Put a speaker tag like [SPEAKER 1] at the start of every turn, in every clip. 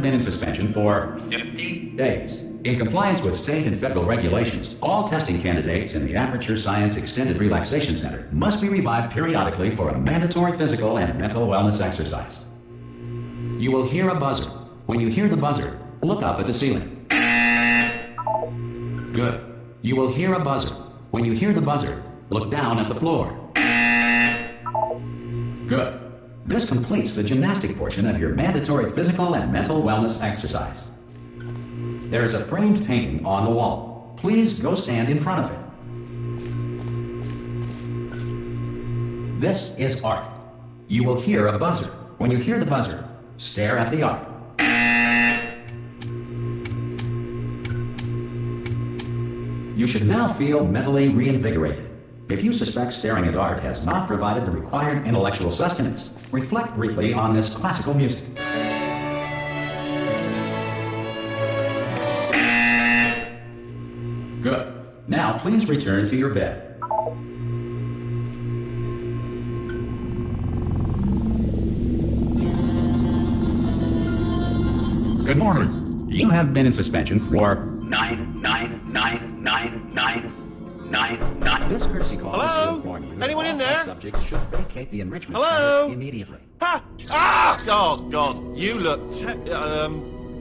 [SPEAKER 1] been in suspension for 50 days. In compliance with state and federal regulations, all testing candidates in the Aperture Science Extended Relaxation Center must be revived periodically for a mandatory physical and mental wellness exercise. You will hear a buzzer. When you hear the buzzer, look up at the ceiling. Good. You will hear a buzzer. When you hear the buzzer, look down at the floor. Good. This completes the gymnastic portion of your mandatory physical and mental wellness exercise. There is a framed painting on the wall. Please go stand in front of it. This is art. You will hear a buzzer. When you hear the buzzer, stare at the art. You should now feel mentally reinvigorated. If you suspect staring at art has not provided the required intellectual sustenance, reflect briefly on this classical music. Good. Now please return to your bed. Good morning. You have been in suspension for 9999999. This courtesy call is to inform you that
[SPEAKER 2] Anyone in
[SPEAKER 1] all
[SPEAKER 2] there?
[SPEAKER 1] subjects should vacate the enrichment
[SPEAKER 2] Hello?
[SPEAKER 1] center immediately.
[SPEAKER 2] Ha! Ah! Oh, God. You look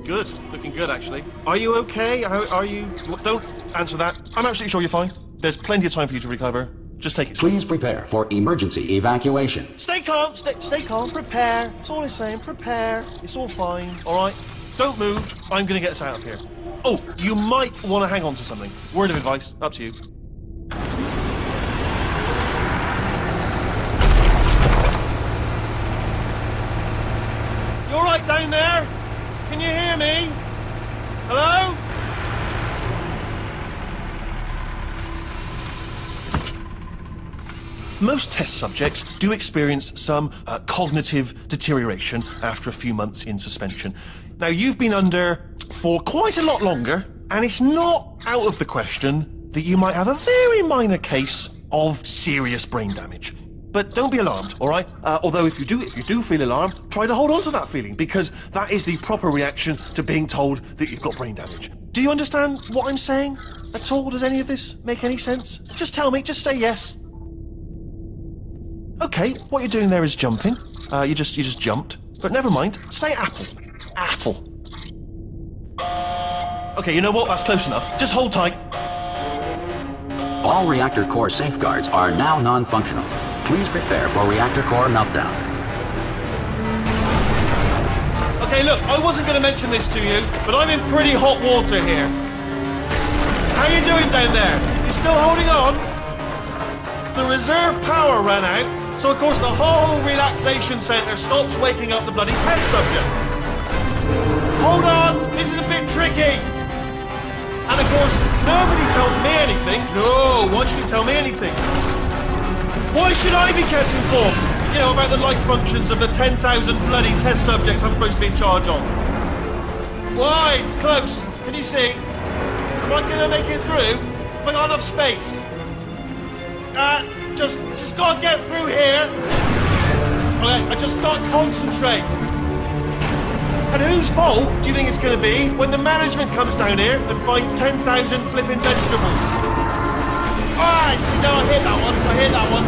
[SPEAKER 2] good. Looking good, actually. Are you okay? Are you... Don't answer that. I'm absolutely sure you're fine. There's plenty of time for you to recover. Just take it.
[SPEAKER 1] Please prepare for emergency evacuation.
[SPEAKER 2] Stay calm. Stay calm. Prepare. That's all I'm saying. Prepare. It's all fine. All right? Don't move. I'm going to get us out of here. Oh, you might want to hang on to something. Word of advice. Up to you. You all right down there? Can you hear me? Hello? Most test subjects do experience some cognitive deterioration after a few months in suspension. Now, you've been under for quite a lot longer, and it's not out of the question that you might have a very minor case of serious brain damage. But don't be alarmed, all right? Although if you do feel alarmed, try to hold on to that feeling, because that is the proper reaction to being told that you've got brain damage. Do you understand what I'm saying at all? Does any of this make any sense? Just tell me, just say yes. Okay, what you're doing there is jumping. You just jumped. But never mind. Say apple. Apple. Okay, you know what? That's close enough. Just hold tight.
[SPEAKER 1] All reactor core safeguards are now non-functional. Please prepare for reactor core meltdown.
[SPEAKER 2] Okay, look, I wasn't going to mention this to you, but I'm in pretty hot water here. How you doing down there? You still holding on? The reserve power ran out, so of course the whole relaxation centre stops waking up the bloody test subjects. Hold on, this is a bit tricky. And of course, nobody tells me anything. No, why should you tell me anything? Why should I be kept informed? You know, about the life functions of the 10,000 bloody test subjects I'm supposed to be in charge of. Why? It's close. Can you see? Am I gonna make it through? Have I got enough space? Just gotta get through here. Okay, I just gotta concentrate. And whose fault do you think it's gonna be when the management comes down here and finds 10,000 flipping vegetables? Alright, see, now I hear that one. I hear that one.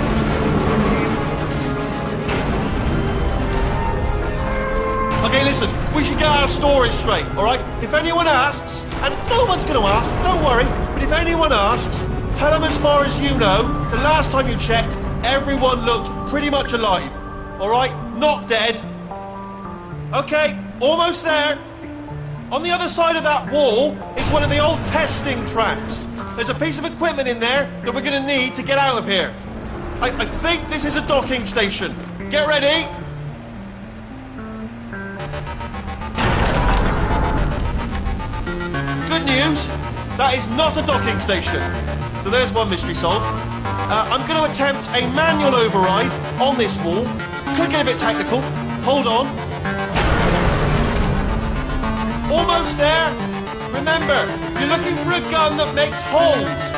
[SPEAKER 2] Okay, listen, we should get our story straight, alright? If anyone asks, and no one's gonna ask, don't worry, but if anyone asks, tell them as far as you know, the last time you checked, everyone looked pretty much alive. Alright? Not dead. Okay, almost there. On the other side of that wall is one of the old testing tracks. There's a piece of equipment in there that we're going to need to get out of here. I think this is a docking station. Get ready. Good news, that is not a docking station. So there's one mystery solved. I'm going to attempt a manual override on this wall. Could get a bit technical. Hold on. Almost there. Remember, you're looking for a gun that makes holes.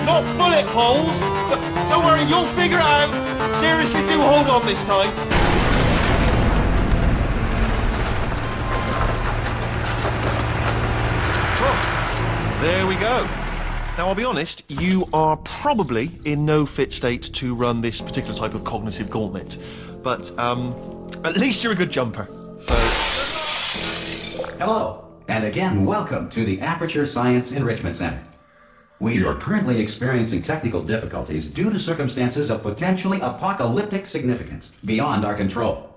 [SPEAKER 2] Not bullet holes, but don't worry, you'll figure it out. Seriously, do hold on this time. There we go. Now, I'll be honest, you are probably in no fit state to run this particular type of cognitive gauntlet. But, at least you're a good jumper. So...
[SPEAKER 1] Hello, and again, welcome to the Aperture Science Enrichment Center. We are currently experiencing technical difficulties due to circumstances of potentially apocalyptic significance beyond our control.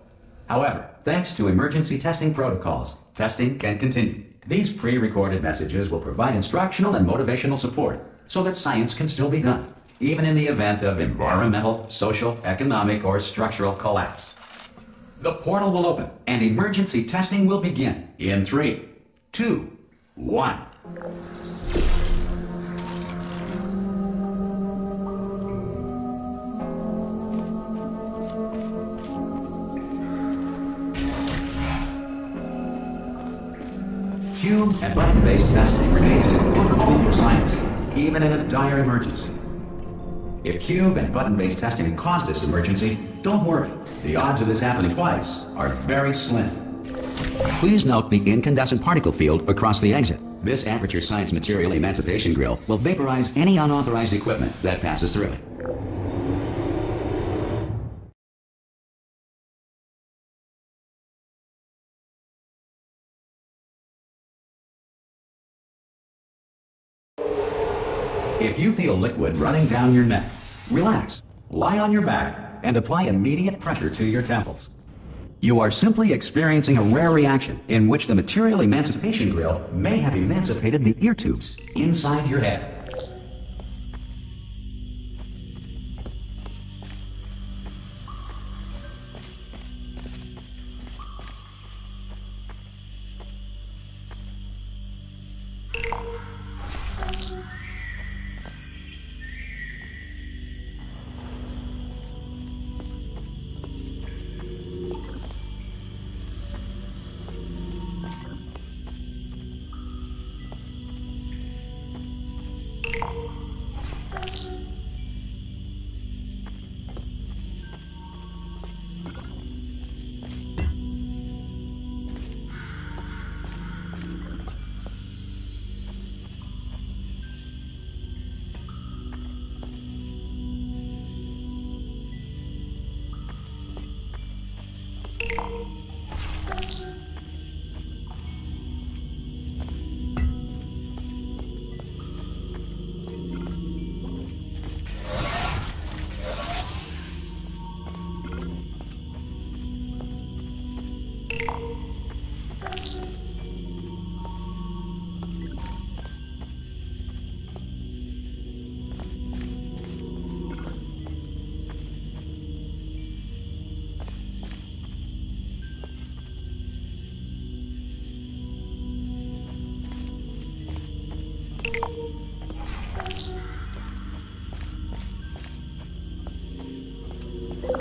[SPEAKER 1] However, thanks to emergency testing protocols, testing can continue. These pre-recorded messages will provide instructional and motivational support so that science can still be done, even in the event of environmental, social, economic, or structural collapse. The portal will open and emergency testing will begin in 3, 2, 1. Cube and button-based testing remains an important tool for science, even in a dire emergency. If cube and button-based testing caused this emergency, don't worry. The odds of this happening twice are very slim. Please note the incandescent particle field across the exit. This Aperture Science Material Emancipation Grill will vaporize any unauthorized equipment that passes through it. If you feel liquid running down your neck, relax, lie on your back, and apply immediate pressure to your temples. You are simply experiencing a rare reaction in which the Material Emancipation Grill may have emancipated the ear tubes inside your head.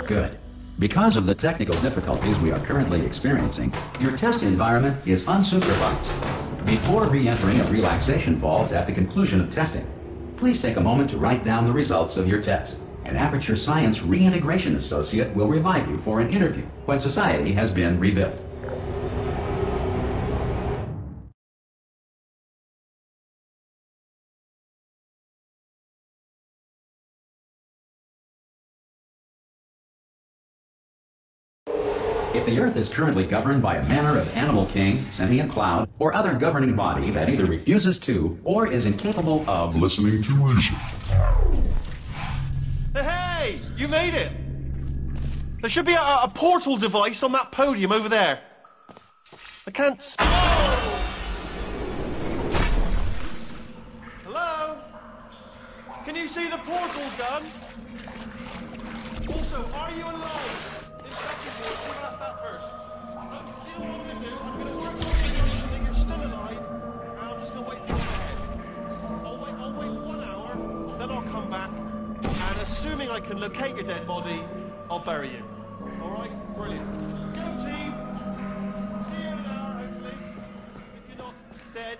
[SPEAKER 1] Good. Because of the technical difficulties we are currently experiencing, your test environment is unsupervised. Before re-entering a relaxation vault at the conclusion of testing, please take a moment to write down the results of your test. An Aperture Science Reintegration Associate will revive you for an interview when society has been rebuilt. If the Earth is currently governed by a manner of animal king, sentient cloud, or other governing body that either refuses to or is incapable of listening to reason.
[SPEAKER 2] Hey! You made it! There should be a portal device on that podium over there. I can't... Hello? Can you see the portal gun? Also, are you alive? We'll ask that first. Do you know what I'm going to do? I'm going to work on the that you're still alive, and I'm just going to wait for you ahead. I'll wait 1 hour, then I'll come back, and assuming I can locate your dead body, I'll bury you. Alright? Brilliant. Go team! See you in an hour, hopefully. If you're not dead.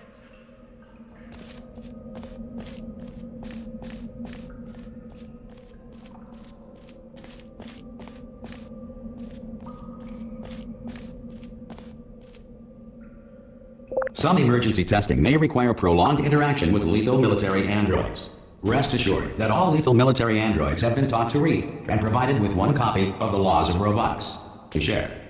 [SPEAKER 1] Some emergency testing may require prolonged interaction with lethal military androids. Rest assured that all lethal military androids have been taught to read and provided with one copy of the Laws of Robotics to share.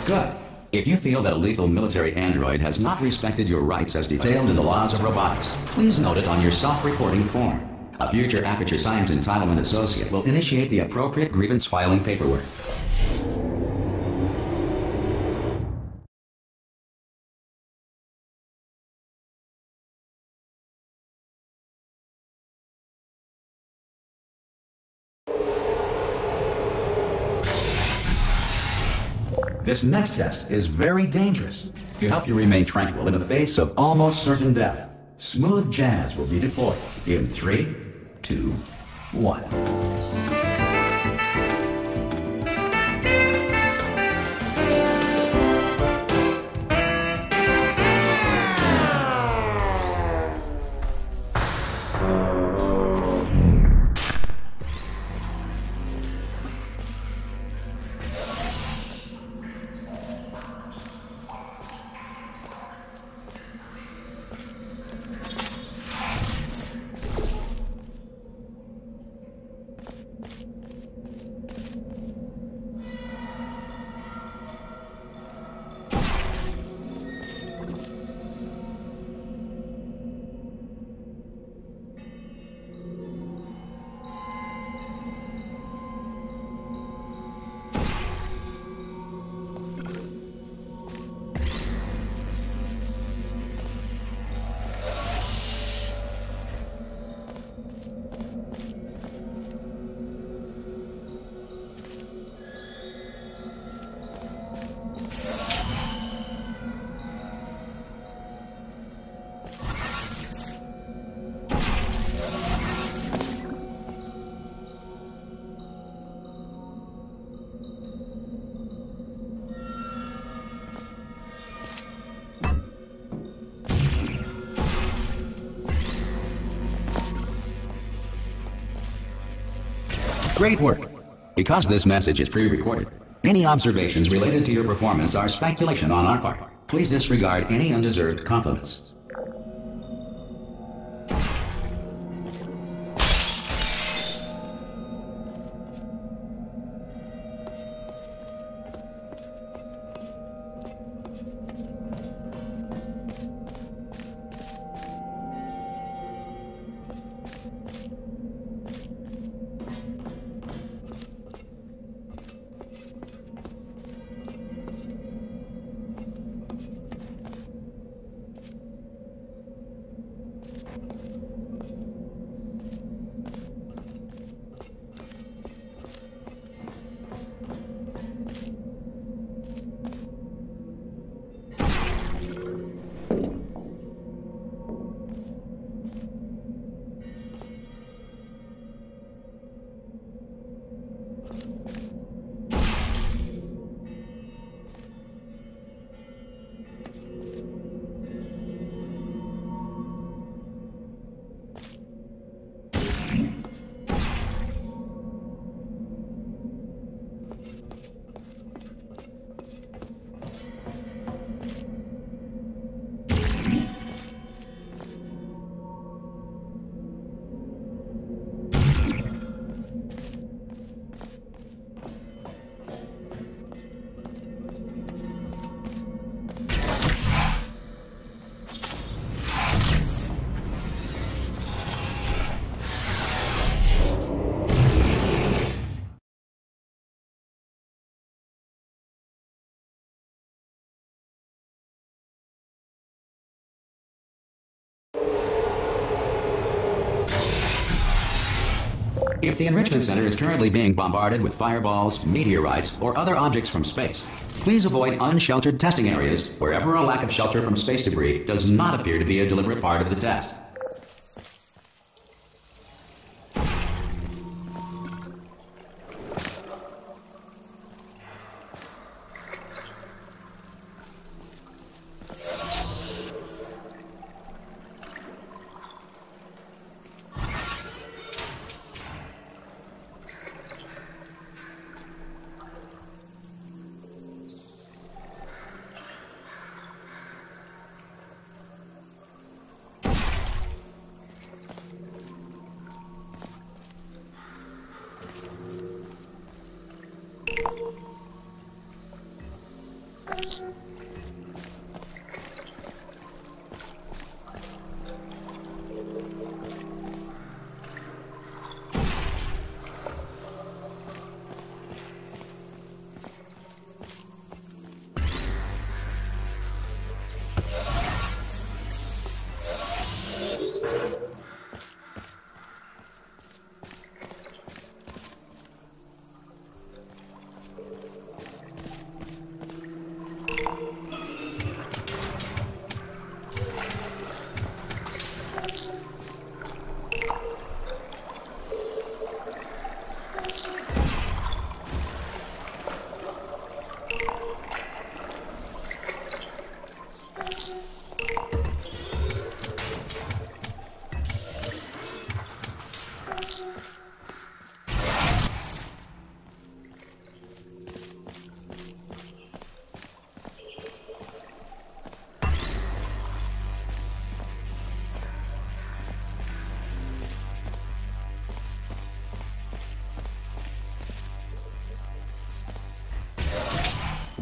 [SPEAKER 1] Good. If you feel that a lethal military android has not respected your rights as detailed in the Laws of Robotics, please note it on your self-reporting form. A future Aperture Science Entitlement Associate will initiate the appropriate grievance filing paperwork. This next test is very dangerous. To help you remain tranquil in the face of almost certain death, smooth jazz will be deployed in 3, 2, 1. Great work. Because this message is pre-recorded, any observations related to your performance are speculation on our part. Please disregard any undeserved compliments. If the Enrichment Center is currently being bombarded with fireballs, meteorites, or other objects from space, please avoid unsheltered testing areas wherever a lack of shelter from space debris does not appear to be a deliberate part of the test.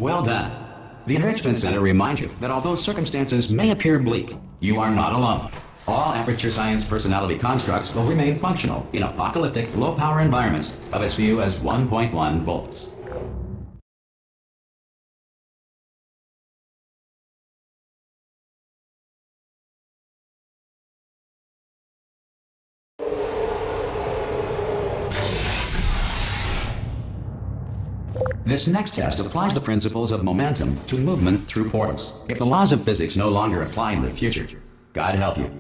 [SPEAKER 1] Well done. The Enrichment Center reminds you that although circumstances may appear bleak, you are not alone. All Aperture Science personality constructs will remain functional in apocalyptic, low-power environments of as few as 1.1 volts. This next test applies the principles of momentum to movement through portals. If the laws of physics no longer apply in the future, God help you.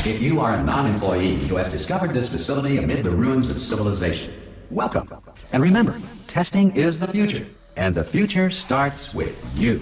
[SPEAKER 1] If you are a non-employee who has discovered this facility amid the ruins of civilization, welcome. And remember, testing is the future, and the future starts with you.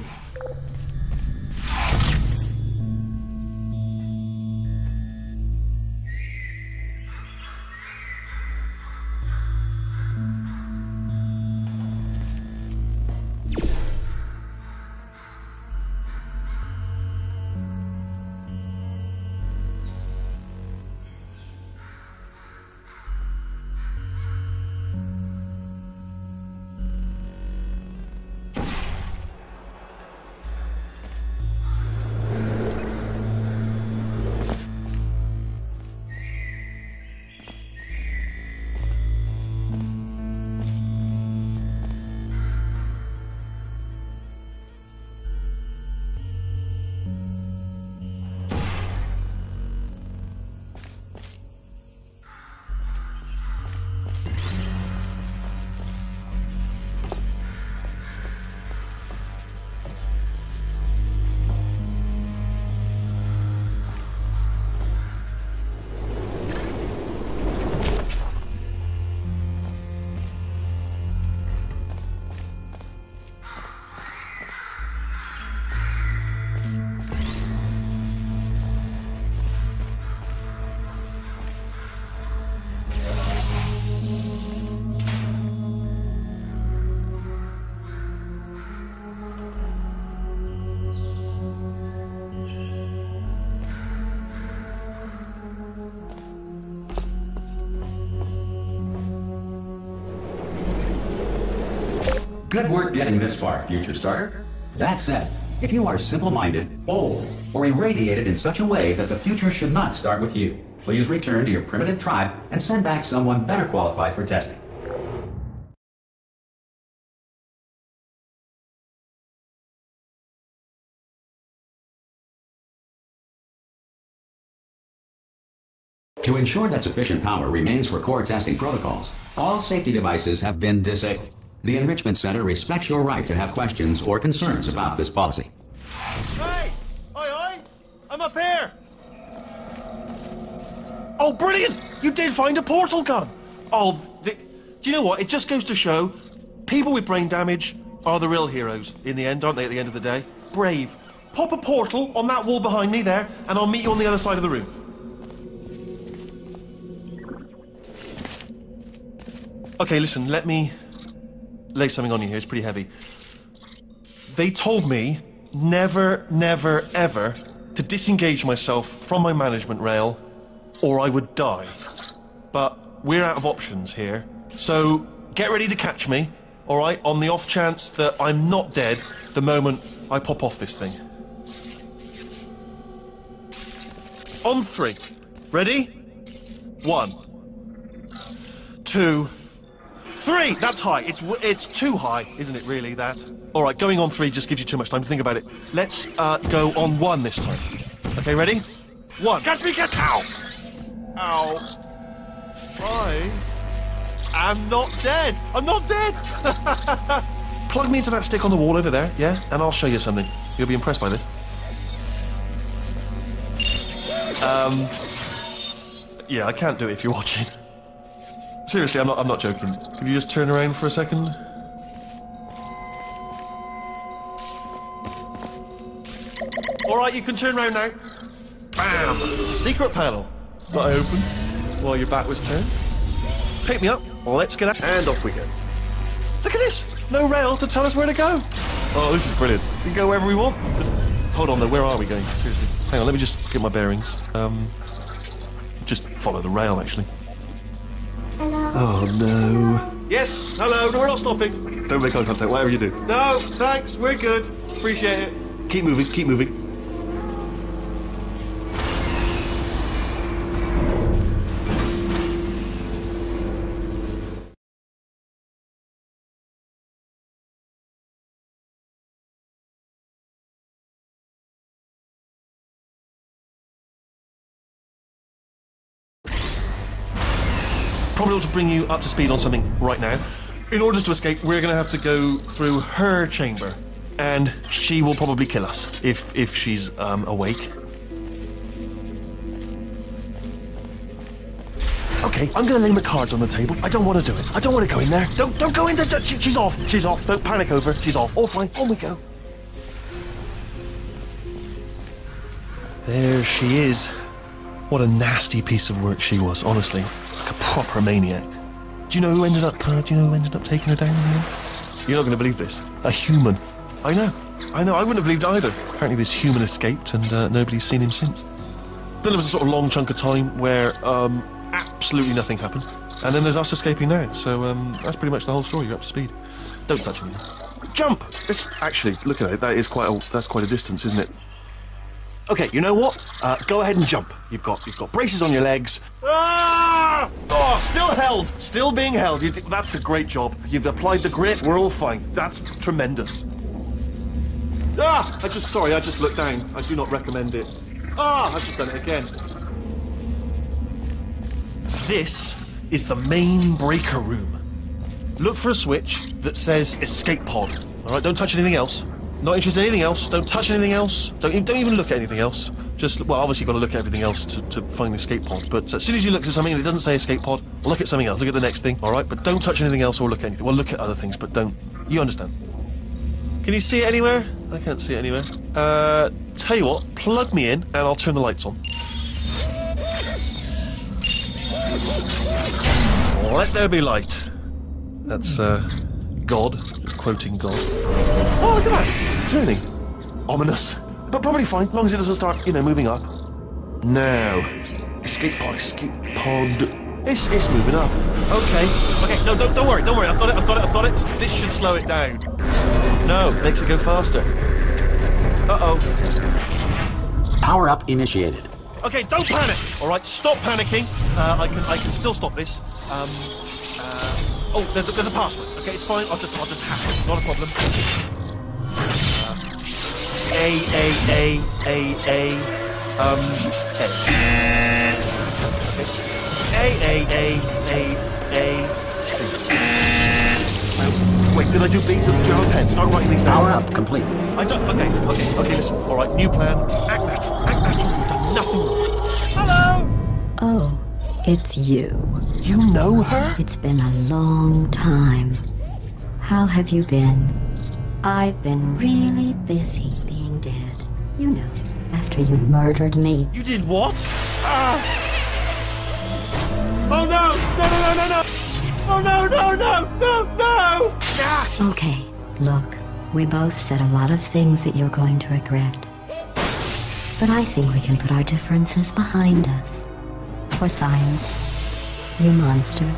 [SPEAKER 1] Good work getting this far, future starter. That said, if you are simple-minded, old, or irradiated in such a way that the future should not start with you, please return to your primitive tribe and send back someone better qualified for testing. To ensure that sufficient power remains for core testing protocols, all safety devices have been disabled. The Enrichment Center respects your right to have questions or concerns about this policy.
[SPEAKER 2] Hey! Aye! I'm up here! Oh, brilliant! You did find a portal gun! Oh, do you know what? It just goes to show, people with brain damage are the real heroes in the end, aren't they, at the end of the day? Brave. Pop a portal on that wall behind me there, and I'll meet you on the other side of the room. Okay, listen, let me lay something on you here. It's pretty heavy. They told me never, never, ever to disengage myself from my management rail or I would die. But we're out of options here. So get ready to catch me, all right, on the off chance that I'm not dead the moment I pop off this thing. On 3. Ready? 1, 2, 3! That's high. It's too high, isn't it, really, that? All right, going on 3 just gives you too much time to think about it. Let's go on 1 this time. Okay, ready? 1. Catch me, catch... Ow! Ow. I am not dead. I'm not dead. Plug me into that stick on the wall over there, yeah? And I'll show you something. You'll be impressed by this. Yeah, I can't do it if you're watching. Seriously, I'm not joking. Could you just turn around for a second? Alright, you can turn around now. Bam! Secret panel. That I opened while your back was turned. Pick me up, let's get out, and off we go. Look at this! No rail to tell us where to go. Oh, this is brilliant. We can go wherever we want. Hold on though, where are we going? Seriously. Hang on, let me just get my bearings. Just follow the rail, actually.
[SPEAKER 3] Hello.
[SPEAKER 2] Oh no. Yes, hello, no, we're not stopping. Don't make eye contact, whatever you do. No, thanks, we're good. Appreciate it. Keep moving, keep moving. Probably ought to bring you up to speed on something right now. In order to escape, we're going to have to go through her chamber. And she will probably kill us, if she's awake. Okay, I'm going to lay my cards on the table. I don't want to do it. I don't want to go in there. Don't go in there. She's off. She's off. Don't panic over. She's off. All fine. On we go. There she is. What a nasty piece of work she was, honestly. Like a proper maniac. Do you know who ended up taking her down in the end? You're not going to believe this. A human. I know. I wouldn't have believed either. Apparently this human escaped and nobody's seen him since. Then there was a sort of long chunk of time where absolutely nothing happened. And then there's us escaping now. So that's pretty much the whole story. You're up to speed. Don't touch me. Jump! Actually, look at it. That's quite a distance, isn't it? Okay, you know what? Go ahead and jump. You've got braces on your legs. Ah! Oh, still held. Still being held. That's a great job. You've applied the grit. We're all fine. That's tremendous. Ah! I just looked down. I do not recommend it. Ah! I've just done it again. This is the main breaker room. Look for a switch that says escape pod. All right, don't touch anything else. Not interested in anything else. Don't touch anything else. Don't even look at anything else. Just, well, obviously you've got to look at everything else to find the escape pod. But as soon as you look at something and it doesn't say escape pod, look at something else. Look at the next thing, all right? But don't touch anything else or look at anything. Well, look at other things, but don't. You understand? Can you see it anywhere? I can't see it anywhere. Tell you what, plug me in and I'll turn the lights on. Let there be light. That's, God. Just quoting God. Oh, look at that! It's turning. Ominous. But probably fine, as long as it doesn't start, moving up. Now. Escape pod, escape pod. It's moving up. Okay, no, don't worry, I've got it. This should slow it down. No, makes it go faster. Uh-oh.
[SPEAKER 1] Power up initiated.
[SPEAKER 2] Okay, don't panic. All right, stop panicking. I can still stop this. Oh, there's a password. Okay, it's fine. I'll just hack it. Not a problem. C. Wait, did I do B? Did you have a pen? Start writing these down.
[SPEAKER 1] Power up complete.
[SPEAKER 2] I don't. Okay. Listen. All right, new plan. Act natural. You've done nothing wrong. Hello.
[SPEAKER 4] Oh, it's you.
[SPEAKER 2] You know her?
[SPEAKER 4] It's been a long time. How have you been? I've been really busy being dead. You know, after you murdered me.
[SPEAKER 2] You did what? Oh no! No! Oh no! Ah!
[SPEAKER 4] Okay, look, we both said a lot of things that you're going to regret. But I think we can put our differences behind us. For science, you monster.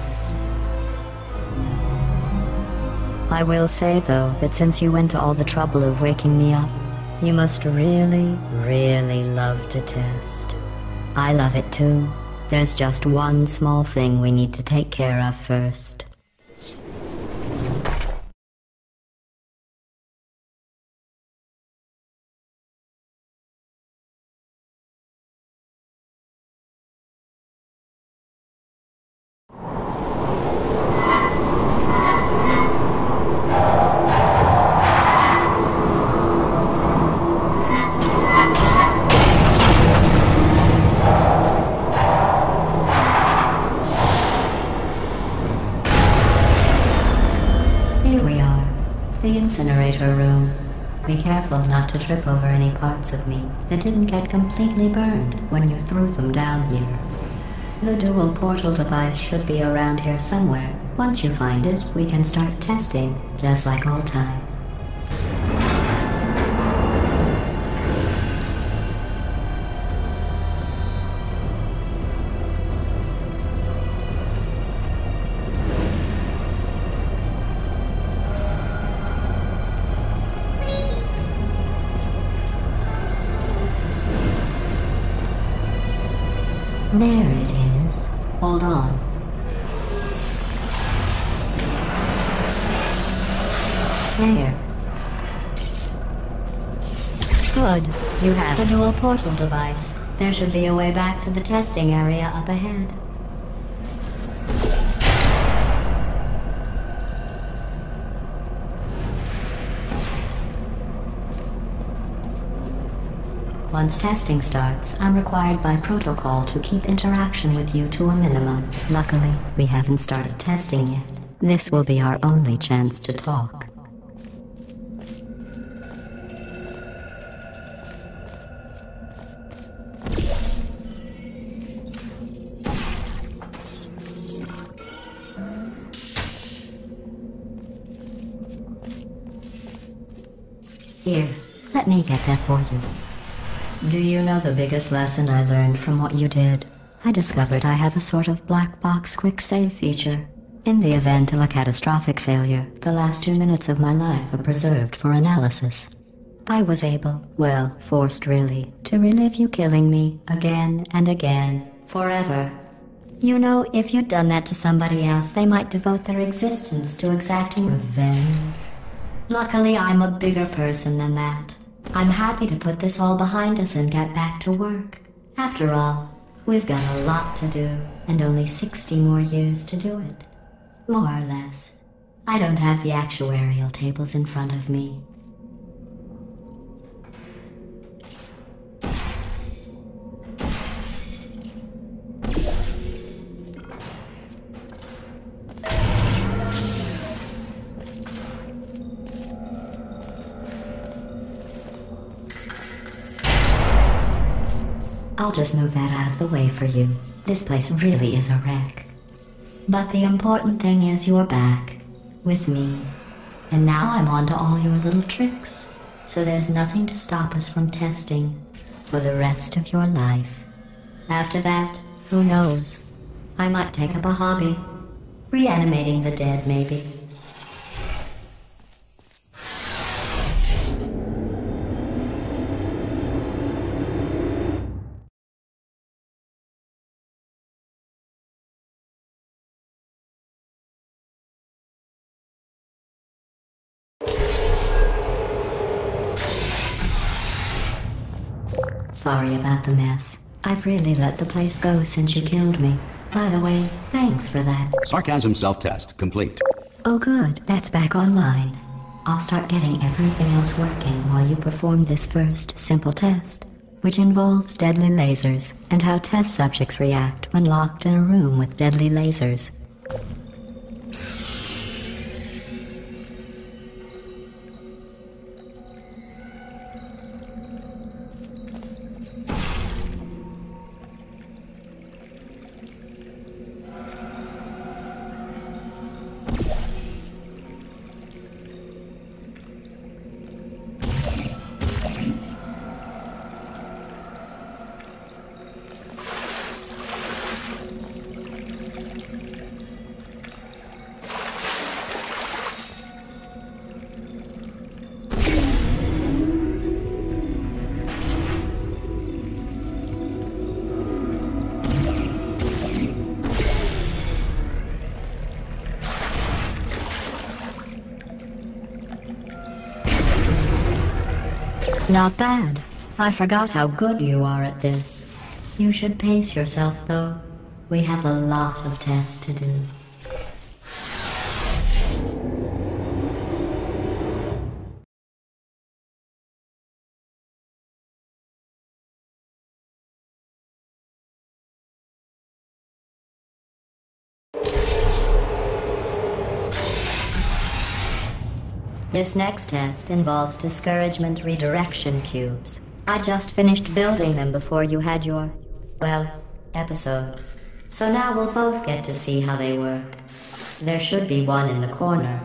[SPEAKER 4] I will say, though, that since you went to all the trouble of waking me up, you must really, really love to test. I love it too. There's just one small thing we need to take care of first. The incinerator room. Be careful not to trip over any parts of me that didn't get completely burned when you threw them down here. The dual portal device should be around here somewhere. Once you find it, we can start testing, just like old times. There it is. Hold on. There. Good. You have a dual portal device. There should be a way back to the testing area up ahead. Once testing starts, I'm required by protocol to keep interaction with you to a minimum. Luckily, we haven't started testing yet. This will be our only chance to talk. Here, let me get that for you. Do you know the biggest lesson I learned from what you did? I discovered I have a sort of black box quick save feature. In the event of a catastrophic failure, the last 2 minutes of my life are preserved for analysis. I was able, well, forced really, to relive you killing me again and again, forever. You know, if you'd done that to somebody else, they might devote their existence to exacting revenge. Luckily, I'm a bigger person than that. I'm happy to put this all behind us and get back to work. After all, we've got a lot to do, and only 60 more years to do it. More or less. I don't have the actuarial tables in front of me. I'll just move that out of the way for you. This place really is a wreck. But the important thing is you're back. With me. And now I'm on to all your little tricks. So there's nothing to stop us from testing. For the rest of your life. After that, who knows? I might take up a hobby. Reanimating the dead, maybe. Sorry about the mess. I've really let the place go since you killed me. By the way, thanks for that.
[SPEAKER 1] Sarcasm self-test complete.
[SPEAKER 4] Oh good, that's back online. I'll start getting everything else working while you perform this first, simple test, which involves deadly lasers and how test subjects react when locked in a room with deadly lasers. Not bad. I forgot how good you are at this. You should pace yourself, though. We have a lot of tests to do. This next test involves discouragement redirection cubes. I just finished building them before you had your, well, episode. So now we'll both get to see how they work. There should be one in the corner.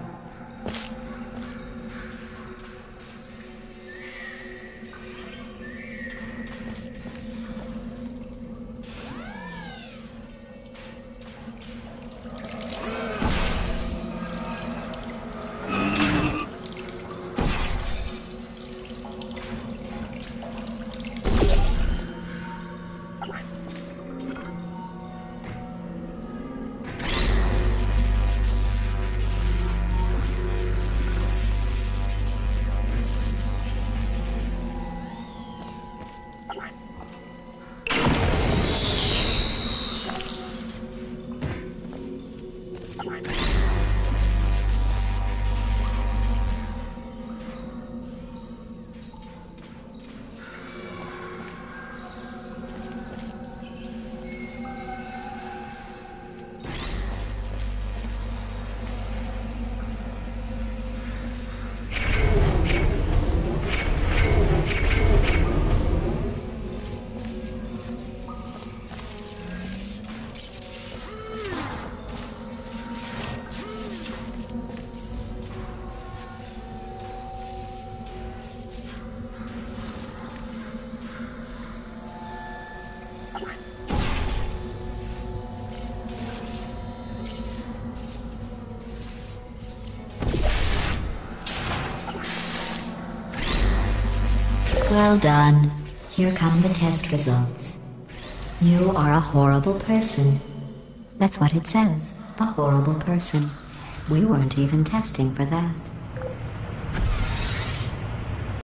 [SPEAKER 4] Well done. Here come the test results. You are a horrible person. That's what it says. A horrible person. We weren't even testing for that.